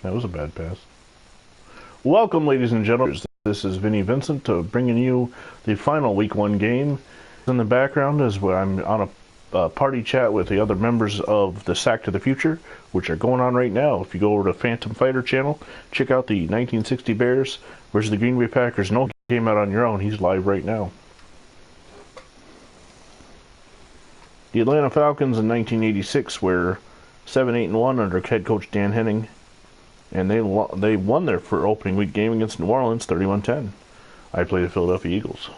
That was a bad pass. Welcome, ladies and gentlemen. This is Vinny Vincent bringing you the final Week 1 game. In the background is where I'm on a party chat with the other members of the Sack to the Future, which are going on right now. If you go over to Phantom Fighter channel, check out the 1960 Bears versus the Green Bay Packers. No game out on your own. He's live right now. The Atlanta Falcons in 1986 were 7-8-1 under head coach Dan Henning. And they won their opening week game against New Orleans 31-10. I play the Philadelphia Eagles.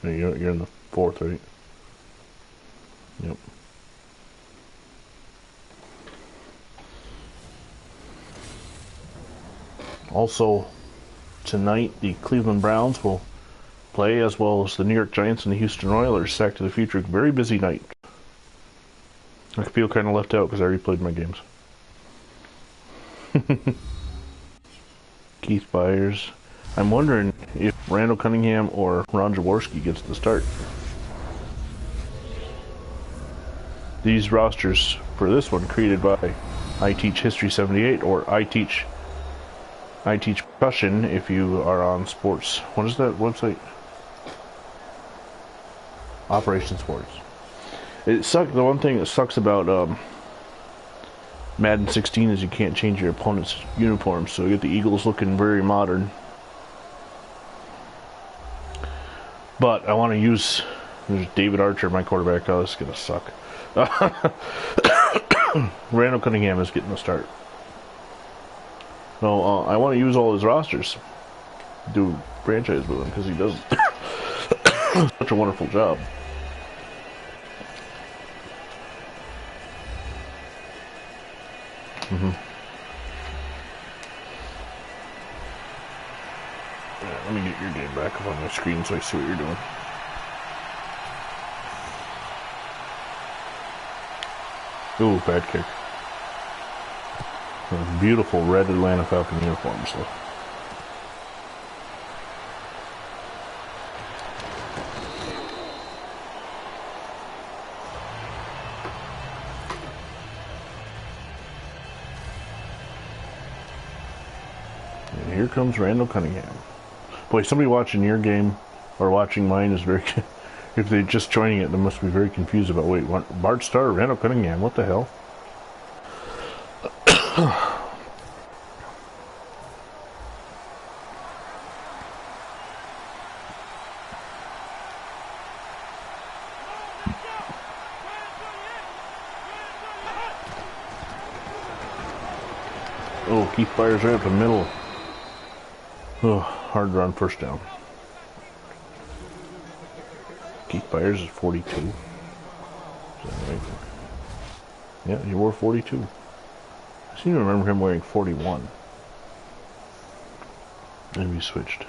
You're in the fourth, right? Yep. Also, tonight the Cleveland Browns will play, as well as the New York Giants and the Houston Oilers. Sack to the Future. Very busy night. I feel kind of left out because I already played my games. Keith Byers. I'm wondering if Randall Cunningham or Ron Jaworski gets the start. These rosters for this one created by I Teach History 78 or I Teach Percussion if you are on sports. What is that website? Operation Sports. It sucks. The one thing that sucks about Madden 16 is you can't change your opponent's uniforms, so you get the Eagles looking very modern. But I want to use. There's David Archer, my quarterback. Oh, this is gonna suck. Randall Cunningham is getting the start. So I want to use all his rosters, do franchise with him because he does such a wonderful job. Yeah, let me get your game back up on my screen so I see what you're doing. Ooh, bad kick. Those beautiful red Atlanta Falcon uniforms, though. And here comes Randall Cunningham. Boy, somebody watching your game or watching mine is very... If they're just joining it, they must be very confused about, wait, what, Bart Starr, Randall Cunningham, what the hell? Oh, Keith Byers right up the middle. Oh, hard run, first down. Keith Byers is 42. Is that right? Yeah, he wore 42. I seem to remember him wearing 41. And we switched.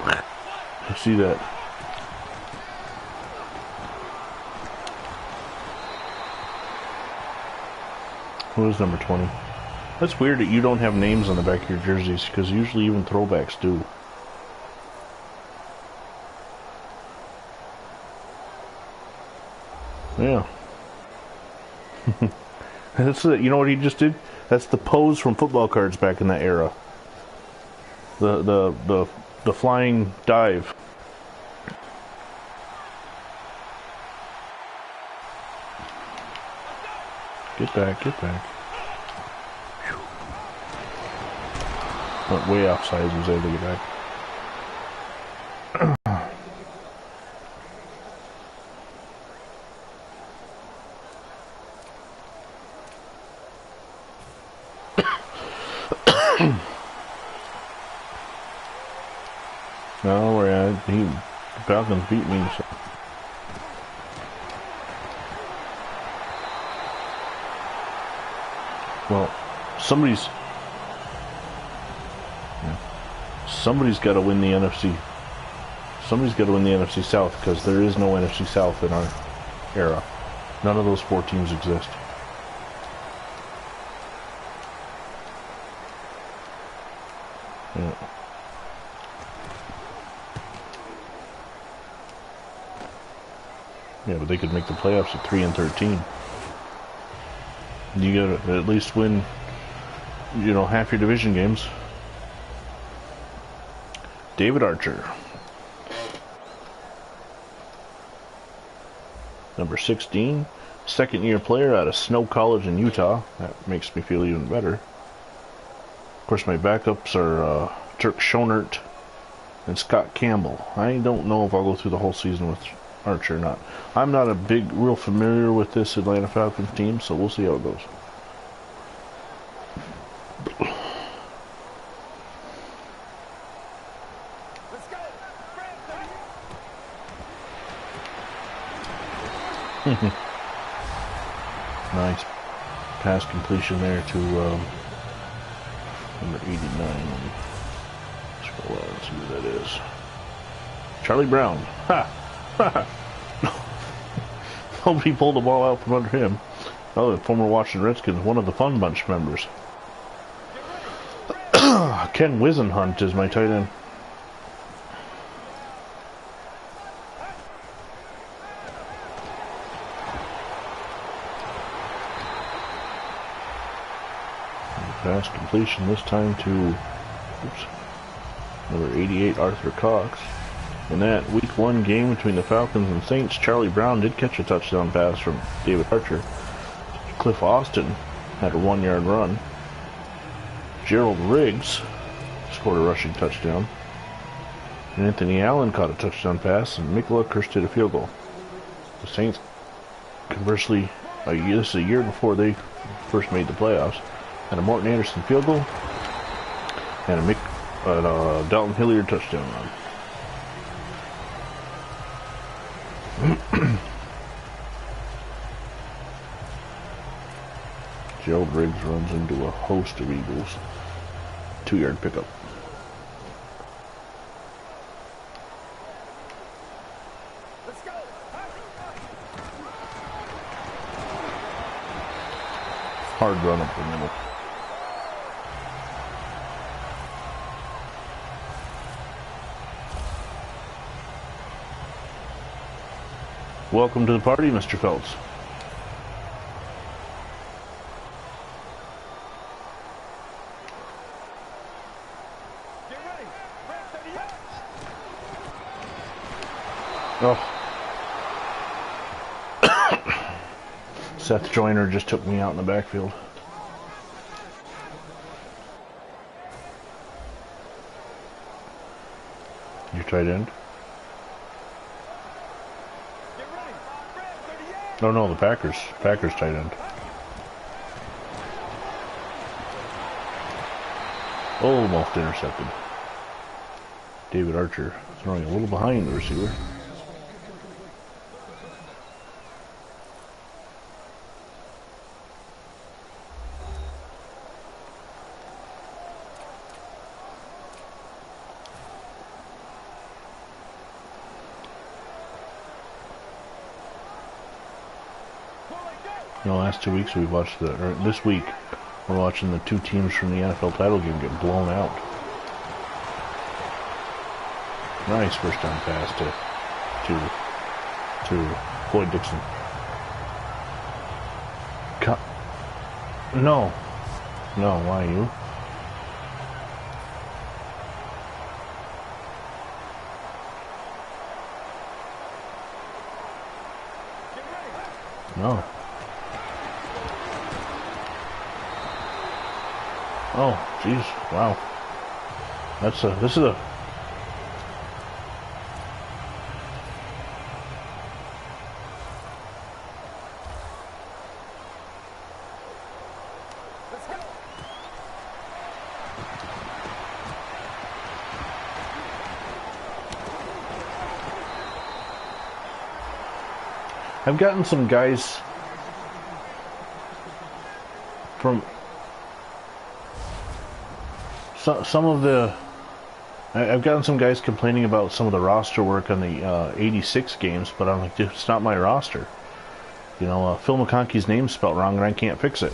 I see that. Who is number 20? That's weird that you don't have names on the back of your jerseys, because usually even throwbacks do. Yeah. That's it. You know what he just did? That's the pose from football cards back in that era. The flying dive. Get back, get back. Went way offside, was able to get back. No, the Falcons beat me, so. Well, somebody's got to win the NFC. Somebody's got to win the NFC South because there is no NFC South in our era. None of those 4 teams exist. Yeah. Yeah, but they could make the playoffs at 3-13. You gotta at least win, you know, half your division games. David Archer. Number 16. Second-year player out of Snow College in Utah. That makes me feel even better. Of course, my backups are Turk Schonert and Scott Campbell. I don't know if I'll go through the whole season with Archer or not. I'm not real familiar with this Atlanta Falcons team, so we'll see how it goes. Nice pass completion there to number 89. Scroll out and see who that is. Charlie Brown. Ha! Nobody pulled the ball out from under him. Oh, the former Washington Redskins, one of the Fun Bunch members. Ken Wisenhunt is my tight end. Pass completion this time to number 88, Arthur Cox. In that Week 1 game between the Falcons and Saints, Charlie Brown did catch a touchdown pass from David Archer. Cliff Austin had a 1-yard run. Gerald Riggs scored a rushing touchdown. And Anthony Allen caught a touchdown pass, and Mick Luckhurst did a field goal. The Saints, conversely, this is a year before they first made the playoffs, and a Morton Anderson field goal, and a Dalton Hilliard touchdown run. Gerald Riggs runs into a host of Eagles. 2-yard pickup. Let's go. Hard run up the middle. Welcome to the party, Mr. Phelps. Get ready. Oh. Seth Joyner just took me out in the backfield. Your tight end? No, the Packers. Packers tight end. Almost intercepted. David Archer throwing a little behind the receiver. The last 2 weeks we've watched this week we're watching the 2 teams from the NFL title game get blown out. Nice first down pass to Floyd Dixon. No, why you? No. Oh, jeez, wow. This is a... I've gotten some guys from... Some of the... I've gotten some guys complaining about some of the roster work on the 86 games, but I'm like, dude, it's not my roster. You know, Phil McConkey's name's spelled wrong and I can't fix it.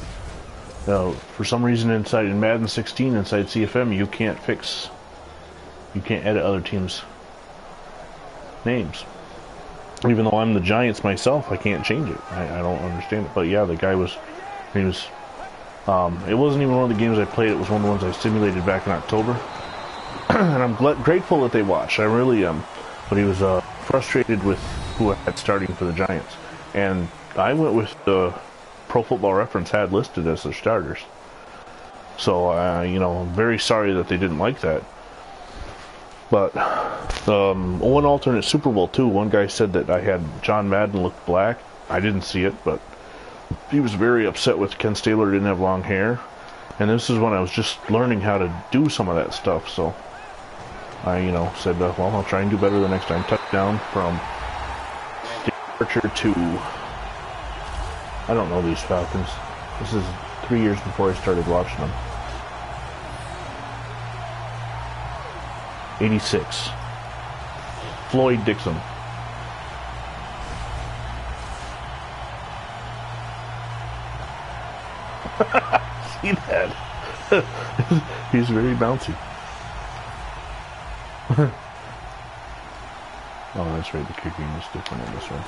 For some reason inside in Madden 16 inside CFM you can't edit other teams' names. Even though I'm the Giants myself, I can't change it. I don't understand it. But yeah, the guy was, it wasn't even one of the games I played. It was one of the ones I simulated back in October. And I'm grateful that they watched. I really am. But he was frustrated with who I had starting for the Giants. And I went with the Pro Football Reference had listed as their starters. So, you know, I'm very sorry that they didn't like that. But one alternate Super Bowl too, one guy said that I had John Madden look black. I didn't see it, but he was very upset with Ken Stabler didn't have long hair. And this is when I was just learning how to do some of that stuff, so I, you know, said, well, I'll try and do better the next time. Touchdown from departure to, I don't know these Falcons. This is 3 years before I started watching them. 86. Floyd Dixon. See that? He's very bouncy. Oh, that's right. The kicking is different in this one.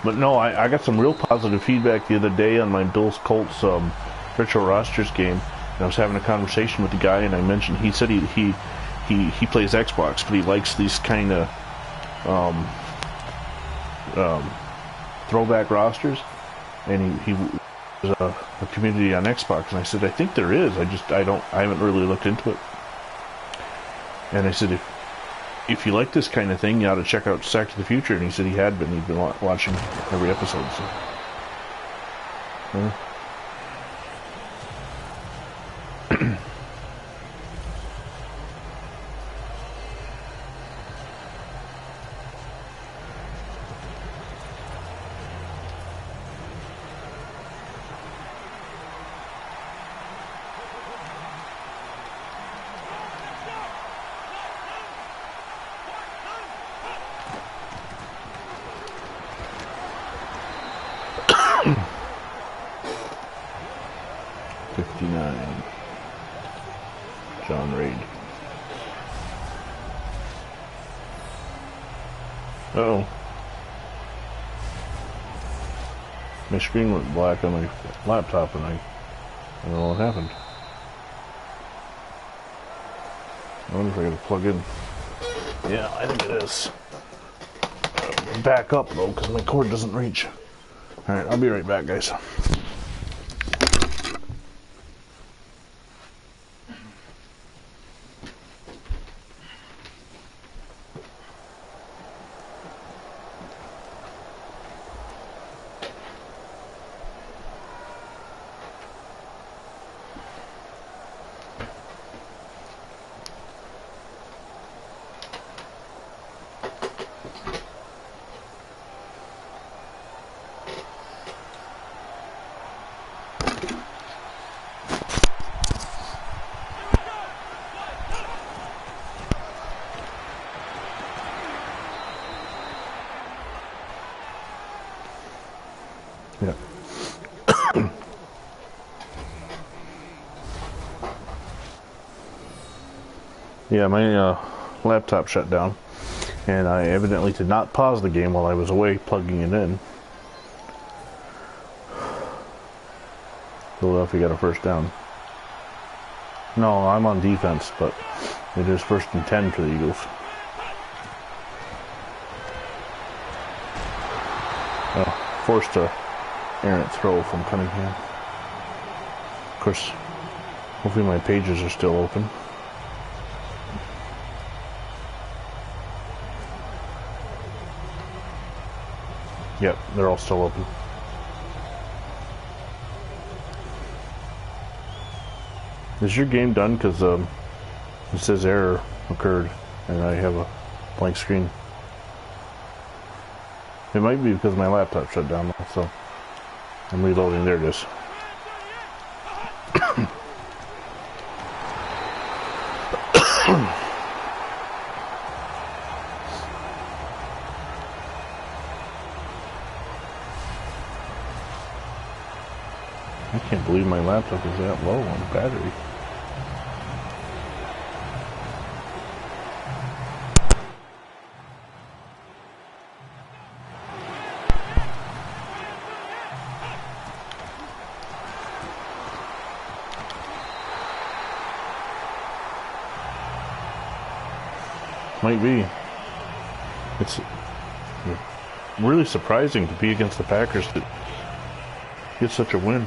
But no, I got some real positive feedback the other day on my Bills-Colts retro rosters game. And I was having a conversation with the guy, and I mentioned, he said he plays Xbox, but he likes these kind of throwback rosters, and he was a community on Xbox, and I said, I think there is, I haven't really looked into it. And I said, if you like this kind of thing, you ought to check out Sack to the Future. And he said he'd been watching every episode. So. John Reid. Uh-oh. My screen went black on my laptop and I don't know what happened. I wonder if I gotta plug in. Yeah, I think it is. Back up though, because my cord doesn't reach. Alright, I'll be right back, guys. Yeah. Yeah, my laptop shut down, and I evidently did not pause the game while I was away plugging it in. Philadelphia got a first down. No, I'm on defense, but it is 1st and 10 for the Eagles. Forced a errant throw from Cunningham. Of course, hopefully my pages are still open. Yep, they're all still open. Is your game done? Because it says error occurred and I have a blank screen. It might be because my laptop shut down, so I'm reloading. There it is. I can't believe my laptop is that low on battery. Might be. It's really surprising to be against the Packers to get such a win.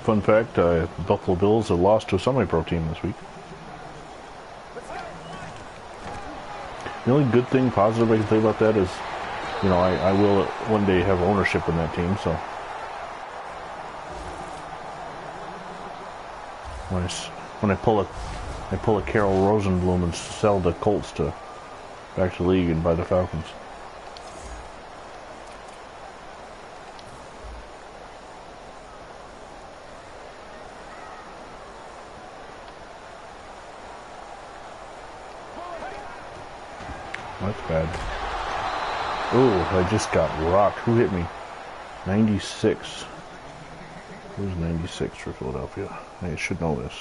Fun fact, Buffalo Bills have lost to a semi-pro team this week. The only good thing, positive I can say about that is, you know, I will one day have ownership in that team, so. When I pull a Carol Rosenblum and sell the Colts to back to the league and buy the Falcons. That's bad. Oh, I just got rocked. Who hit me? 96. Who's 96 for Philadelphia? I should know this.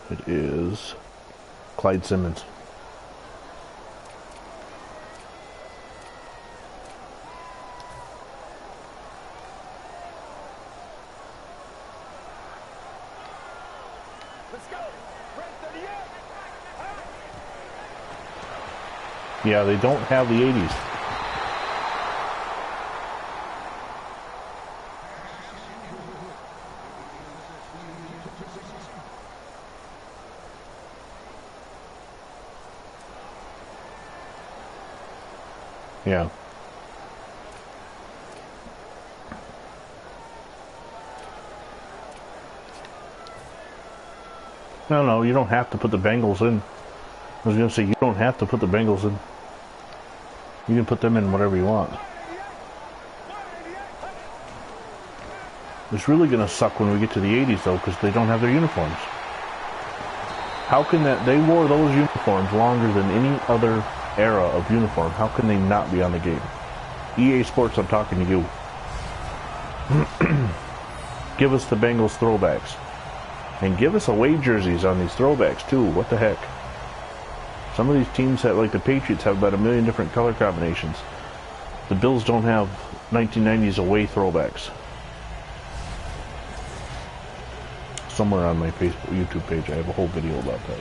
It is Clyde Simmons. Let's go. Red 38. Yeah, they don't have the 80s. Yeah. No, you don't have to put the Bengals in. I was going to say, you don't have to put the Bengals in. You can put them in whatever you want. It's really going to suck when we get to the 80s, though, because they don't have their uniforms. How can that... They wore those uniforms longer than any other era of uniform. How can they not be on the game? EA Sports, I'm talking to you. Give us the Bengals throwbacks. And give us away jerseys on these throwbacks, too. What the heck? Some of these teams, have, like the Patriots, have about 1 million different color combinations. The Bills don't have 1990s away throwbacks. Somewhere on my Facebook, YouTube page, I have a whole video about that.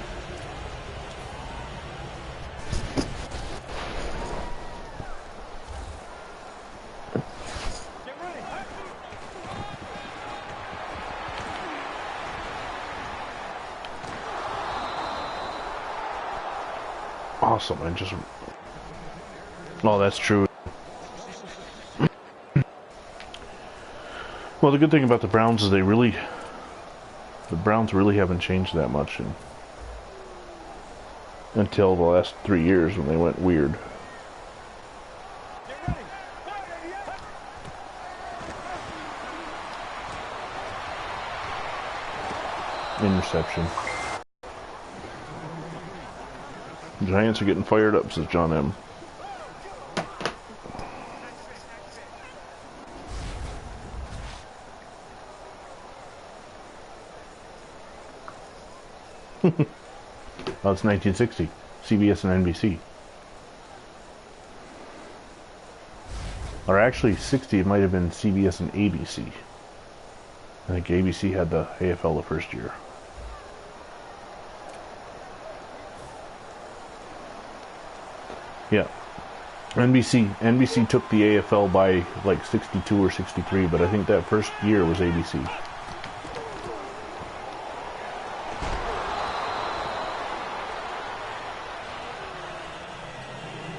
Awesome, I just... Oh, that's true. Well, the good thing about the Browns is the Browns really haven't changed that much until the last 3 years when they went weird. Interception. Giants are getting fired up, says John M. Oh, it's 1960. CBS and NBC. Or actually, 60, it might have been CBS and ABC. I think ABC had the AFL the first year. Yeah. NBC took the AFL by like 62 or 63, but I think that first year was ABC.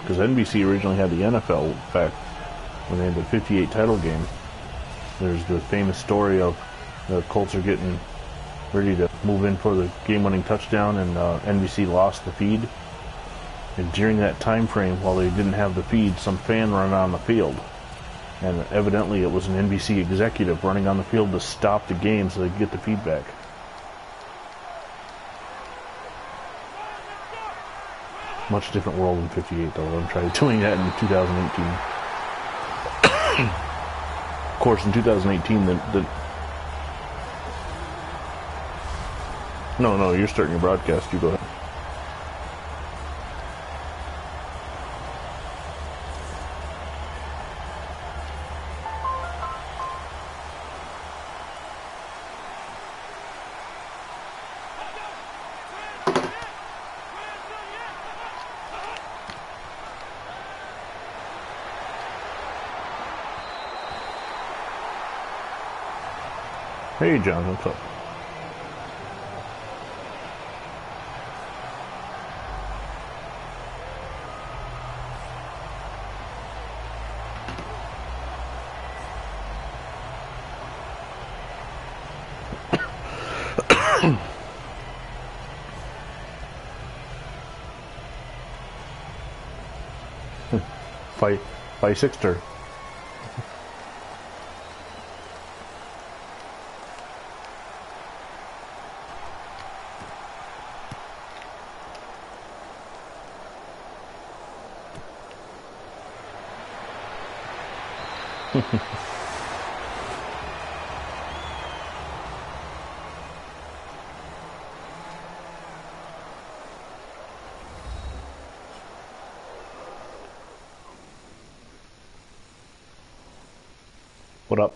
Because NBC originally had the NFL. In fact, when they had the 58 title game, there's the famous story of the Colts are getting ready to move in for the game-winning touchdown, and NBC lost the feed. And during that time frame, while they didn't have the feed, some fan ran on the field. And evidently it was an NBC executive running on the field to stop the game so they could get the feedback. Much different world in 58, though. I'm trying doing that in 2018. Of course, in 2018, No, you're starting your broadcast. You go ahead. Hey, John, what's up? By Sixter. What up?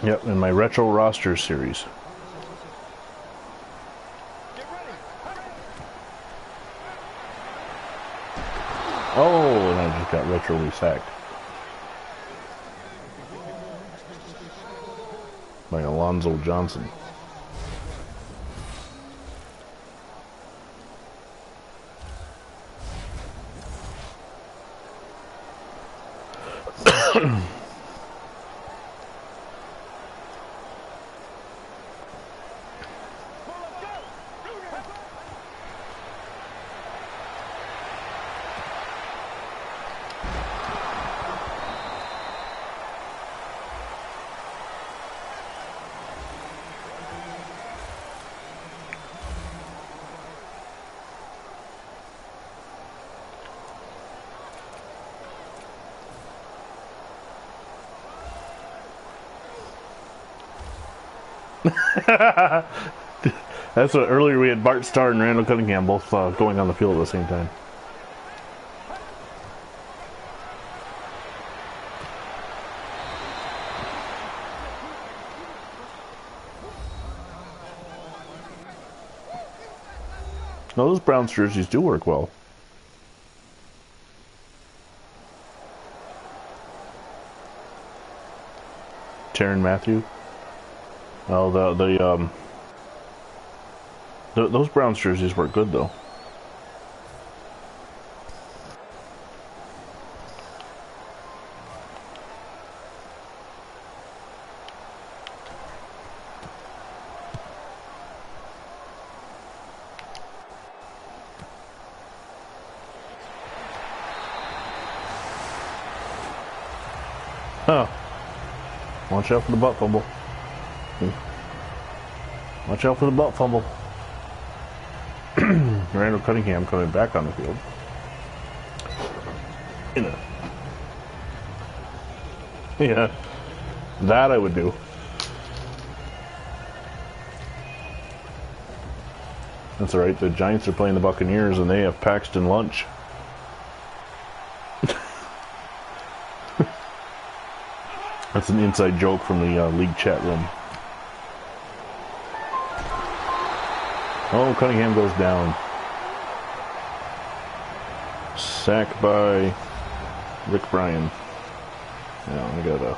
Yep, in my retro roster series. Oh, and I just got retroly sacked by Alonzo Johnson. That's what earlier we had Bart Starr and Randall Cunningham both going on the field at the same time. No, those Browns jerseys do work well. Tyrann Mathieu. Well, those Browns jerseys work good though. Huh. Watch out for the butt fumble. Watch out for the butt fumble. Randall Cunningham coming back on the field. You know. Yeah. That I would do. That's alright. The Giants are playing the Buccaneers and they have Paxton Lunch. That's an inside joke from the league chat room. Oh, Cunningham goes down. Sack by Rick Bryan. Now I got a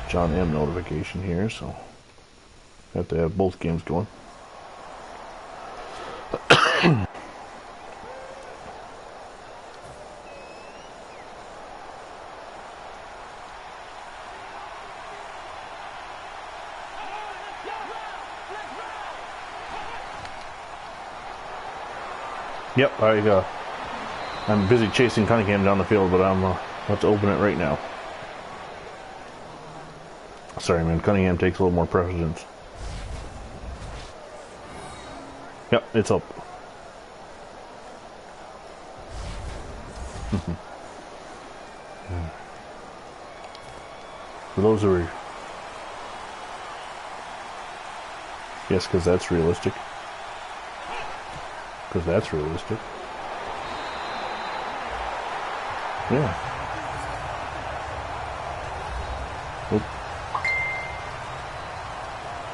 John M notification here, so have to have both games going. Yep, I'm busy chasing Cunningham down the field, but I'm about to open it right now. Sorry, man. Cunningham takes a little more precedence. Yep, it's up. For those who are... Yes, because that's realistic. Because that's realistic. Yeah. Oop.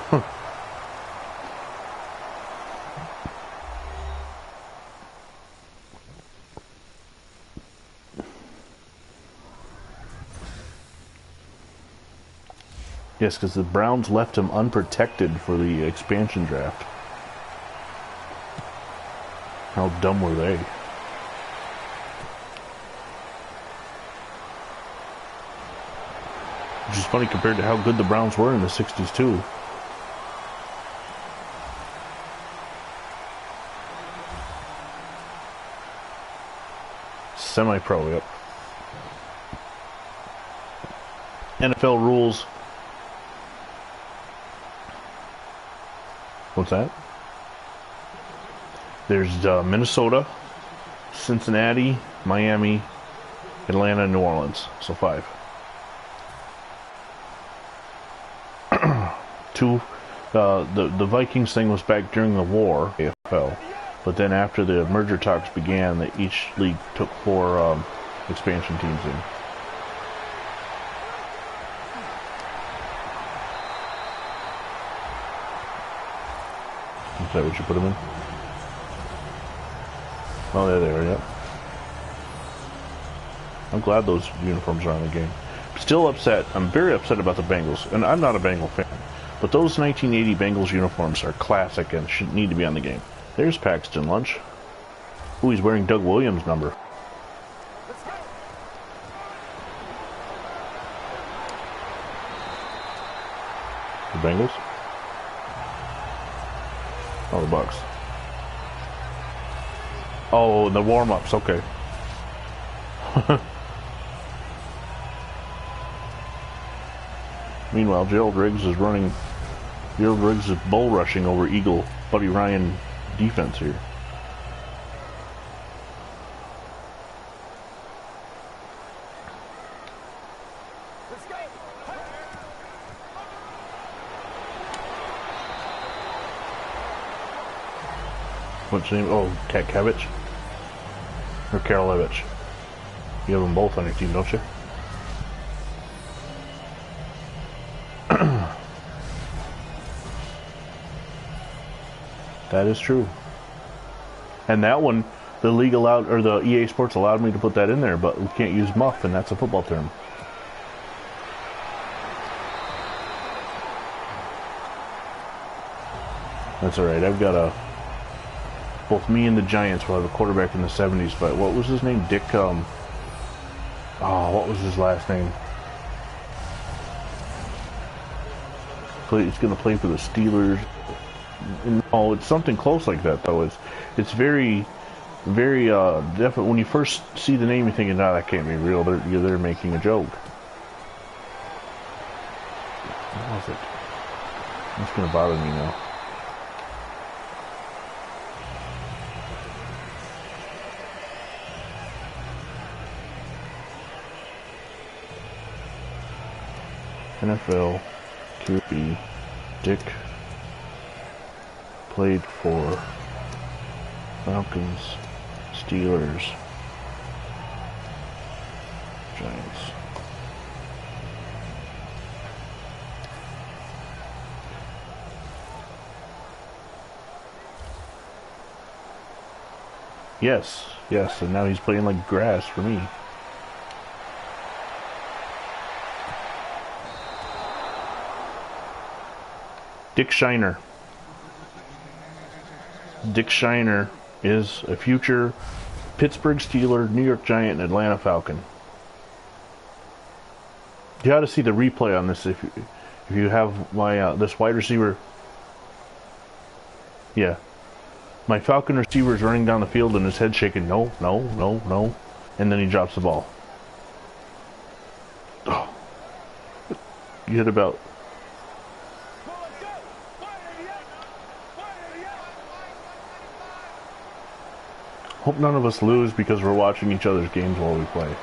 Huh. Yes, because the Browns left him unprotected for the expansion draft. How dumb were they? Which is funny compared to how good the Browns were in the 60s too. Semi-pro, yep. NFL rules. What's that? There's Minnesota, Cincinnati, Miami, Atlanta, New Orleans. So 5. 2. The Vikings thing was back during the war, AFL. But then after the merger talks began, each league took 4 expansion teams in. Is that what you put them in? Oh, there they are, yep. I'm glad those uniforms are on the game. Still upset. I'm very upset about the Bengals, and I'm not a Bengal fan. But those 1980 Bengals uniforms are classic and should need to be on the game. There's Paxton Lunch. Ooh, he's wearing Doug Williams' number. The Bengals? Oh, the Bucks. Oh, the warm-ups, okay. Meanwhile, Gerald Riggs is bull rushing over Eagle Buddy Ryan defense here. What's his name? Oh, Katkevich? Or Karolevich? You have them both on your team, don't you? That is true. And that one, the league allowed, or the EA Sports allowed me to put that in there, but we can't use muff, and that's a football term. That's alright, I've got a... Both me and the Giants will have a quarterback in the 70s, but what was his name? Dick, oh, what was his last name? He's going to play for the Steelers. No, it's something close like that, though. It's very, very definite. When you first see the name, you're thinking, "No, that can't be real. They're making a joke." What was it? It's going to bother me now. NFL QB Dick played for Falcons, Steelers, Giants. Yes, yes, and now he's playing like grass for me. Dick Shiner. Dick Shiner is a future Pittsburgh Steeler, New York Giant, and Atlanta Falcon. You ought to see the replay on this if you have my this wide receiver. Yeah, my Falcon receiver is running down the field and his head shaking. No, no, no, no, and then he drops the ball. Oh, you hit about. Hope none of us lose because we're watching each other's games while we play.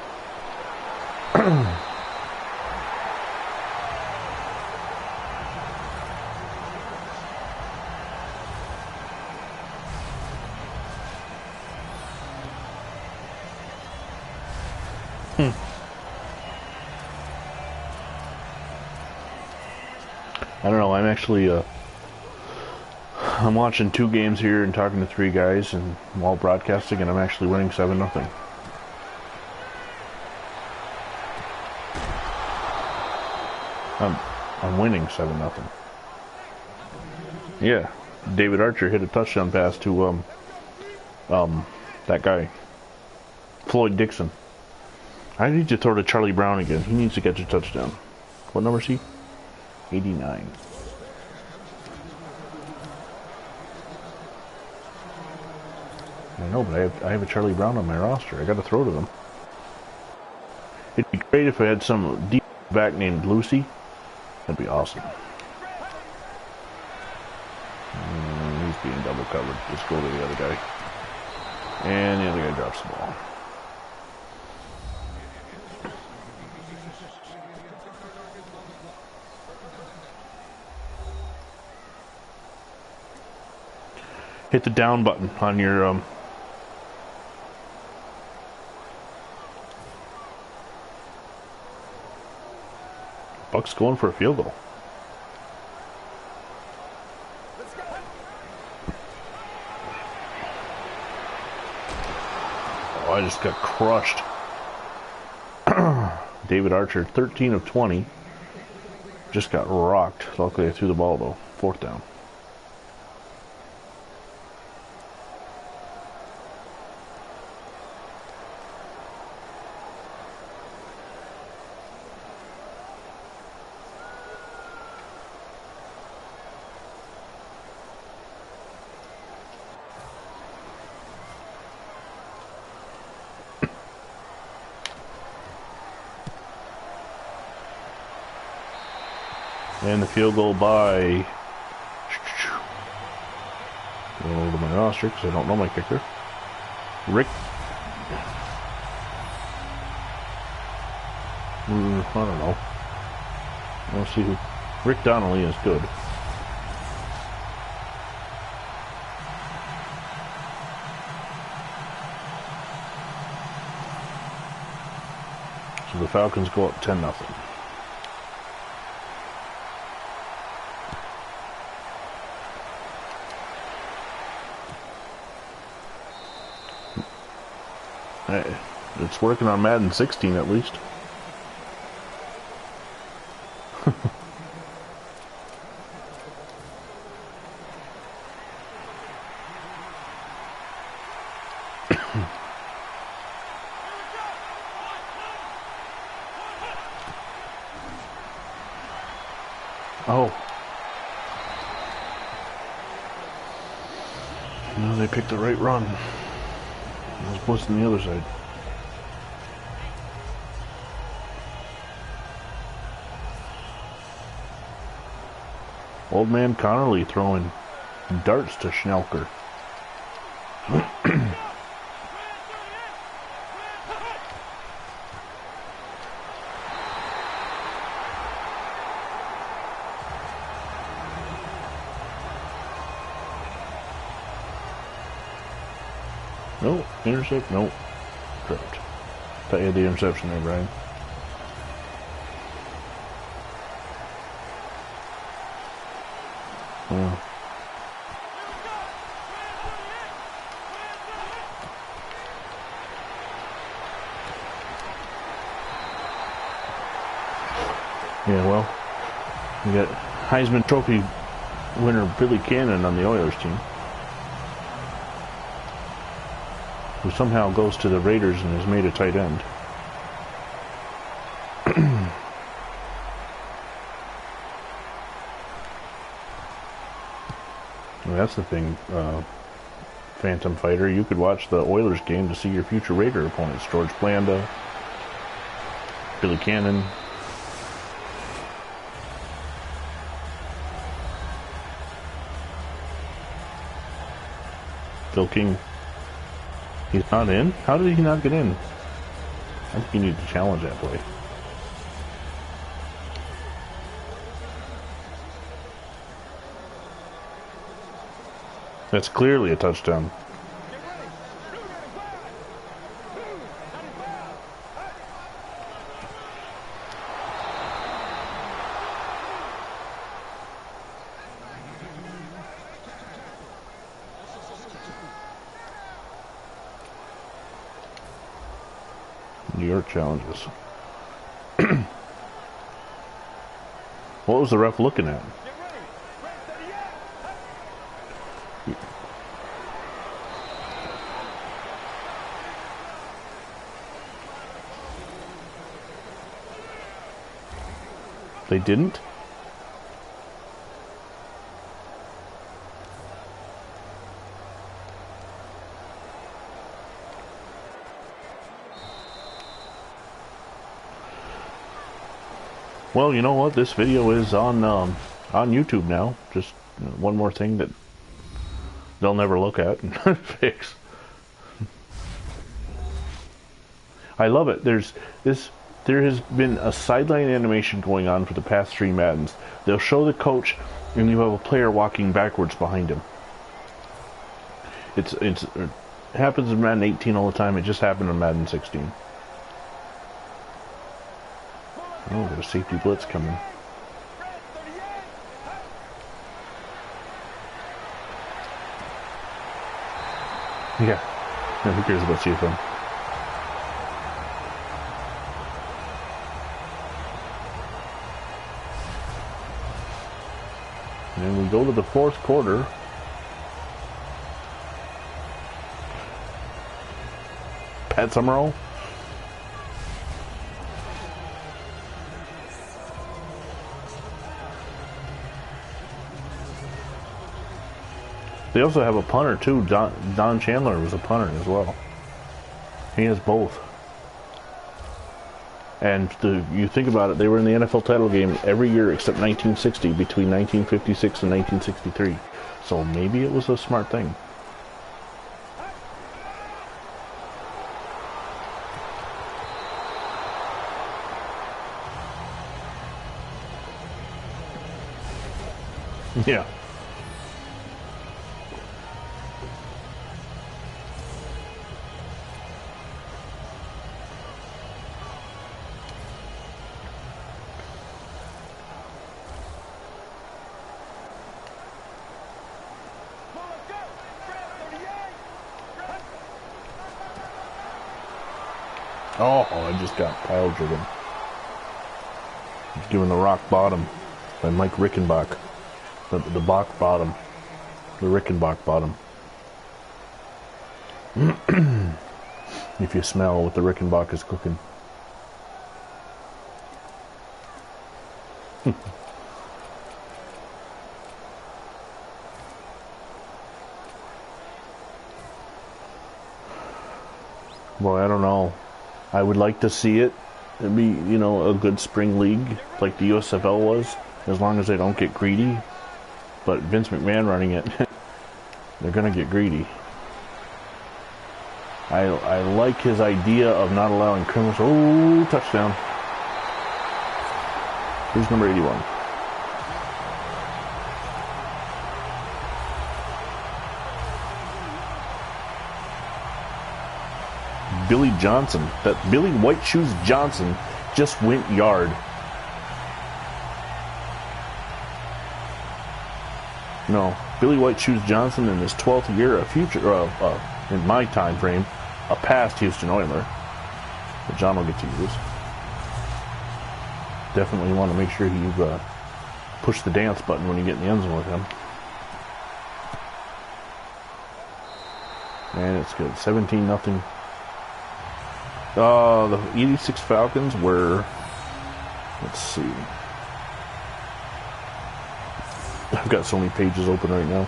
I don't know, I'm actually I'm watching 2 games here and talking to 3 guys and while broadcasting, and I'm actually winning 7-0. I'm winning 7-0. Yeah, David Archer hit a touchdown pass to that guy, Floyd Dixon. I need to throw to Charlie Brown again. He needs to catch a touchdown. What number is he? 89. I know, but I have a Charlie Brown on my roster. I got to throw to them. It'd be great if I had some deep back named Lucy. That'd be awesome. He's being double covered. Let's go to the other guy. And the other guy drops the ball. Hit the down button on your Buck's going for a field goal. Oh, I just got crushed. David Archer, 13 of 20. Just got rocked. Luckily I threw the ball though. 4th down. And the field goal by... Going over to my roster because I don't know my kicker. Rick... I don't know. We'll see who... Rick Donnelly is good. So the Falcons go up 10-0. It's working on Madden 16 at least. Oh. No, they picked the right run. I was blitzing the other side. Old man Connerly throwing darts to Schnelker. No, intercept, no. Dropped. Thought you had the interception there, Brian. Yeah, well, we got Heisman Trophy winner Billy Cannon on the Oilers team, who somehow goes to the Raiders and is made a tight end. Well, that's the thing, Phantom Fighter. You could watch the Oilers game to see your future Raider opponents. George Blanda, Billy Cannon. Phil King. He's not in? How did he not get in? I think you need to challenge that play. That's clearly a touchdown. New York challenges. What was the ref looking at? They didn't? Well, you know what? This video is on YouTube now. Just one more thing that they'll never look at and fix. I love it. There has been a sideline animation going on for the past 3 Maddens. They'll show the coach, and you have a player walking backwards behind him. It happens in Madden 18 all the time. It just happened in Madden 16. Oh, got a safety blitz coming. Yeah. No, who cares about CFM? And we go to the 4th quarter. Pat Summerall. They also have a punter too. Don Chandler was a punter as well. He has both. And you think about it, they were in the NFL title game every year except 1960, between 1956 and 1963. So maybe it was a smart thing. Yeah. Oh, I just got pile driven. Given the rock bottom by Mike Rickenbach. The Bach bottom. The Rickenbach bottom. If you smell what the Rickenbach is cooking. Boy, I don't know. I would like to see it. It'd be, you know, a good spring league like the USFL was, as long as they don't get greedy. But Vince McMahon running it, they're going to get greedy. I like his idea of not allowing criminals. Oh, touchdown. Who's number 81? Billy Johnson. That Billy White Shoes Johnson just went yard. No, Billy White Shoes Johnson in his 12th year, a future, in my time frame, a past Houston Oiler that John will get to use. Definitely want to make sure you push the dance button when you get in the end zone with him. And it's good. 17-0. The 86 Falcons were, let's see. I've got so many pages open right now.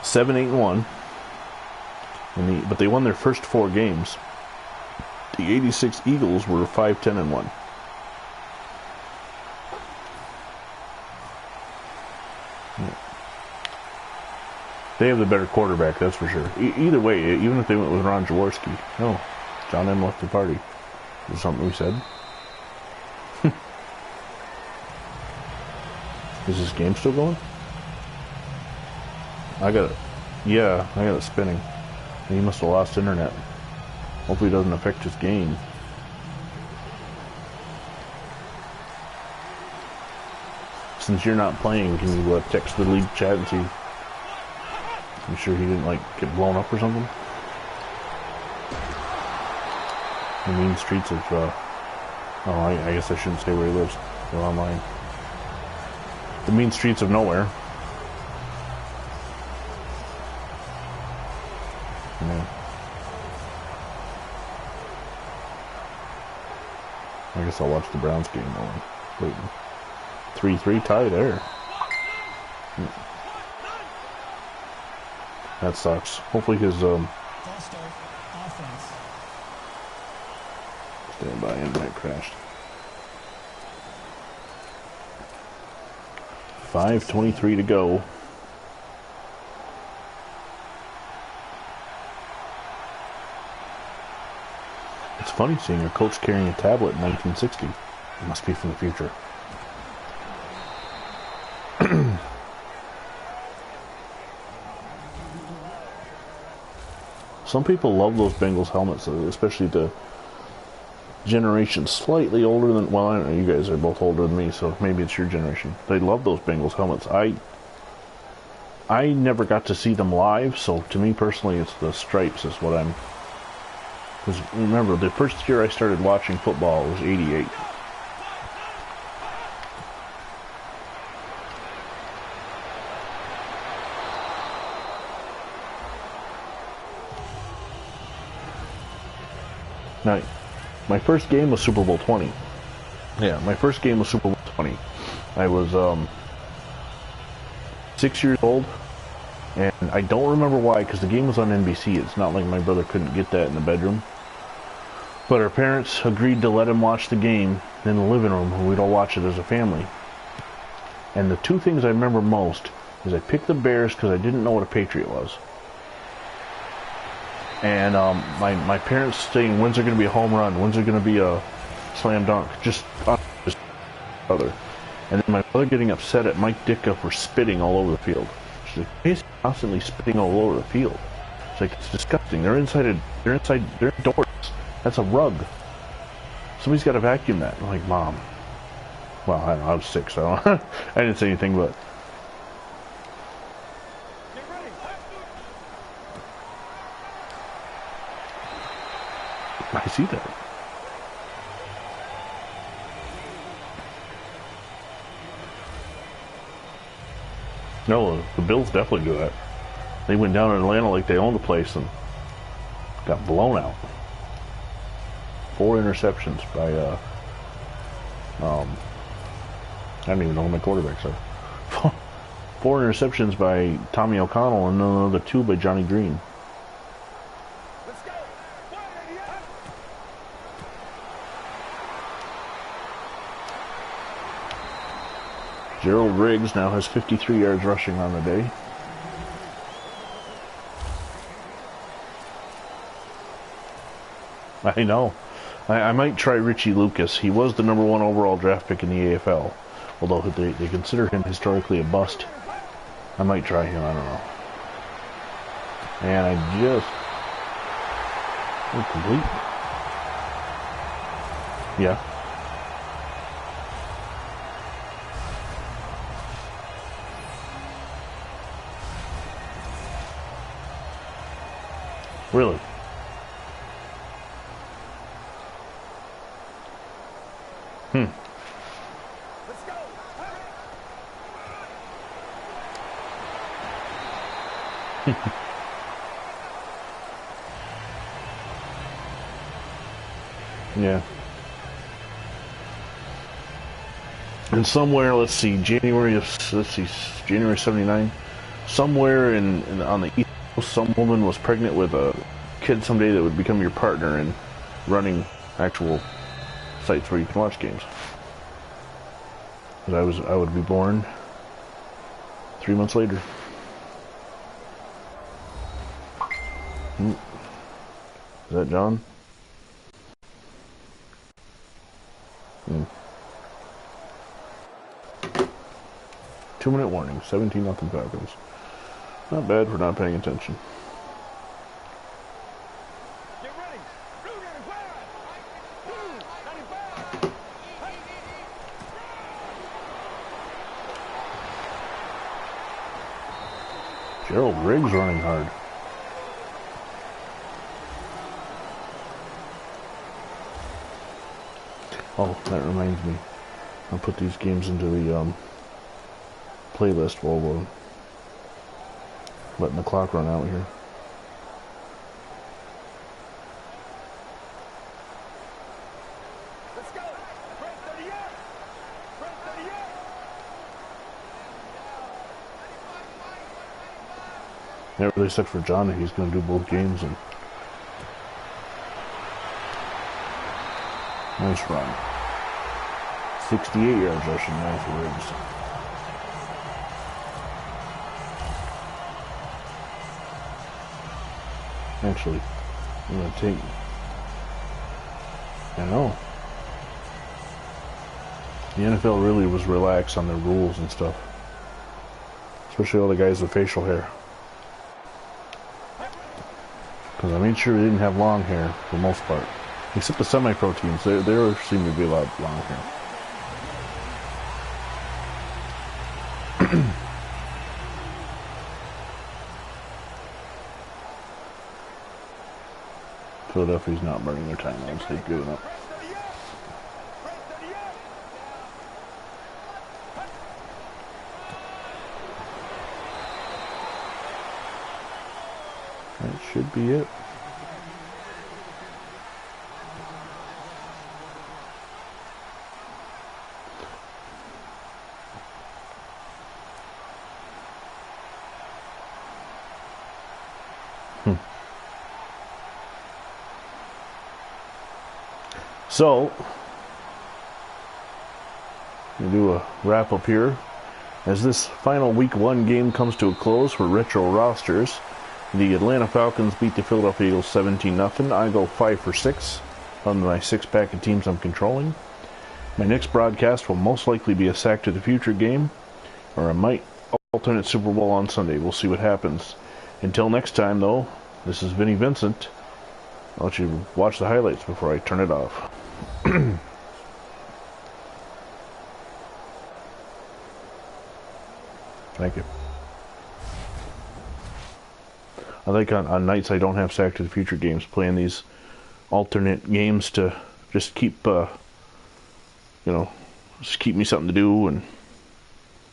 7-8-1. But they won their first 4 games. The 86 Eagles were 5-10-1. They have the better quarterback, that's for sure. Either way, even if they went with Ron Jaworski. Oh, John M. left the party. Is something we said? Is this game still going? I got it. Yeah, I got it spinning. He must have lost internet. Hopefully it doesn't affect his game. Since you're not playing, can you text the league chat and see? I'm sure he didn't like get blown up or something. The mean streets of I guess I shouldn't say where he lives. They're online. The mean streets of nowhere. Yeah. I guess I'll watch the Browns game now. Wait. 3-3 tie there. That sucks. Hopefully his stand by, internet crashed. 5:23 to go. It's funny seeing a coach carrying a tablet in 1960. It must be from the future. Some people love those Bengals helmets, especially the generation slightly older than, well, I don't know, you guys are both older than me, so maybe it's your generation. They love those Bengals helmets. I never got to see them live, so to me personally, it's the stripes is what I'm... Because remember, the first year I started watching football was '88. Now, my first game was Super Bowl 20. Yeah, my first game was Super Bowl 20. I was 6 years old, and I don't remember why, because the game was on NBC. It's not like my brother couldn't get that in the bedroom. But our parents agreed to let him watch the game in the living room, and we'd all watch it as a family. And the 2 things I remember most is I picked the Bears because I didn't know what a Patriot was. And my parents saying, when's there going to be a home run? When's there going to be a slam dunk? Just other. And then my mother getting upset at Mike Ditka for spitting all over the field. She's like, he's constantly spitting all over the field. It's like, it's disgusting. They're indoors. That's a rug. Somebody's got to vacuum that. I'm like, Mom. Well, I don't know, I was 6, so I didn't say anything, but... I see that. No, the Bills definitely do that. They went down in Atlanta like they owned the place and got blown out. 4 interceptions by, I don't even know who my quarterbacks are. 4 interceptions by Tommy O'Connell and another 2 by Johnny Green. Gerald Riggs now has 53 yards rushing on the day. I know. I might try Richie Lucas. He was the #1 overall draft pick in the AFL. Although they consider him historically a bust. I might try him, I don't know. And I just... complete. Yeah. Really? Hmm. Let's go. Yeah. And somewhere, let's see, January '79. Somewhere on the East Coast, some woman was pregnant with a kid someday that would become your partner in running actual sites where you can watch games. But I would be born 3 months later. Is that John? 2-minute warning, 17-0 Falcons. Not bad for not paying attention. Get ready. Blue running wide. Blue 95. Gerald Riggs running hard. Oh, that reminds me. I'll put these games into the playlist while we're letting the clock run out here. Let's go. Red 38. Red 38. Yeah, really sucks for John that he's going to do both games. And nice run. 68 yards rushing now for Riggs. Actually, I'm going to take... I know. The NFL really was relaxed on their rules and stuff. Especially all the guys with facial hair. Because I made sure they didn't have long hair for the most part. Except the semi-pro teams, there seem to be a lot of long hair. Philadelphia's not burning their timelines, they've given up. That should be it. So, we'll do a wrap up here. As this final week 1 game comes to a close for retro rosters, the Atlanta Falcons beat the Philadelphia Eagles 17-0. I go 5 for 6 on my 6-pack of teams I'm controlling. My next broadcast will most likely be a Sack to the Future game, or I might alternate Super Bowl on Sunday. We'll see what happens. Until next time, though, this is Vinny Vincent. I'll let you watch the highlights before I turn it off. Thank you. I like on nights I don't have Sack to the Future games, playing these alternate games to just keep, just keep me something to do, and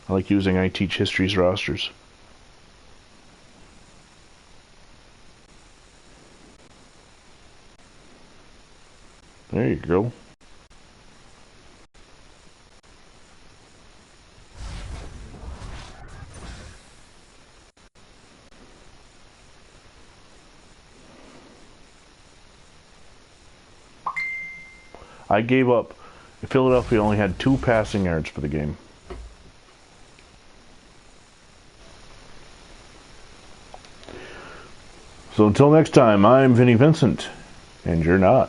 I like using I Teach History's rosters. There you go. I gave up. Philadelphia only had 2 passing yards for the game. So until next time, I'm Vinny Vincent, and you're not.